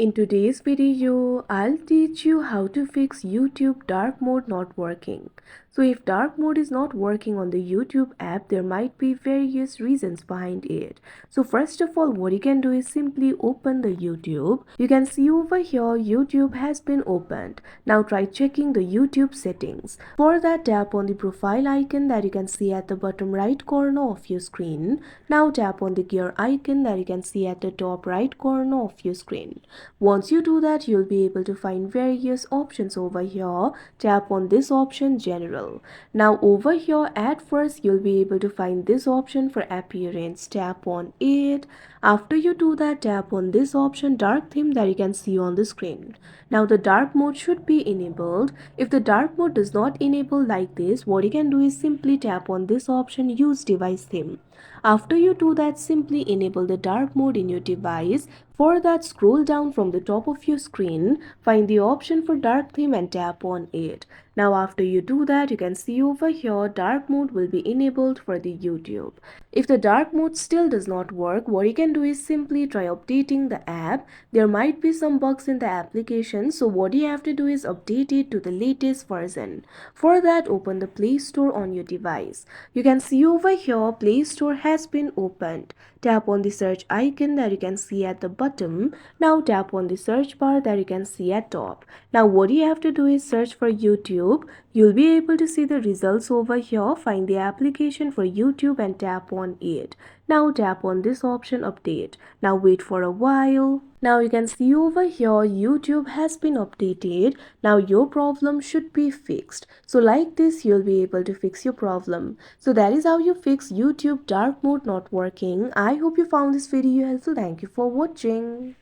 In today's video, I'll teach you how to fix YouTube dark mode not working. So if dark mode is not working on the YouTube app, there might be various reasons behind it. So first of all, what you can do is simply open the YouTube. You can see over here, YouTube has been opened. Now try checking the YouTube settings. For that, tap on the profile icon that you can see at the bottom right corner of your screen. Now tap on the gear icon that you can see at the top right corner of your screen. Once you do that, you'll be able to find various options over here. Tap on this option, General. Now over here, at first you'll be able to find this option for appearance. Tap on it. After you do that, tap on this option, Dark Theme, that you can see on the screen. Now the dark mode should be enabled. If the dark mode does not enable like this, what you can do is simply tap on this option, Use Device Theme. After you do that, simply enable the dark mode in your device. For that, scroll down from the top of your screen, find the option for dark theme and tap on it. Now after you do that, you can see over here dark mode will be enabled for the YouTube. If the dark mode still does not work, what you can do is simply try updating the app. There might be some bugs in the application, so what you have to do is update it to the latest version. For that, open the Play Store on your device. You can see over here Play Store has been opened. Tap on the search icon that you can see at the bottom. Now tap on the search bar that you can see at top. Now what you have to do is search for YouTube. You'll be able to see the results over here. Find the application for YouTube and tap on it. Now tap on this option, Update. Now wait for a while. Now you can see over here YouTube has been updated. Now your problem should be fixed. So like this, you'll be able to fix your problem. So that is how you fix YouTube dark mode not working. I hope you found this video helpful. Thank you for watching.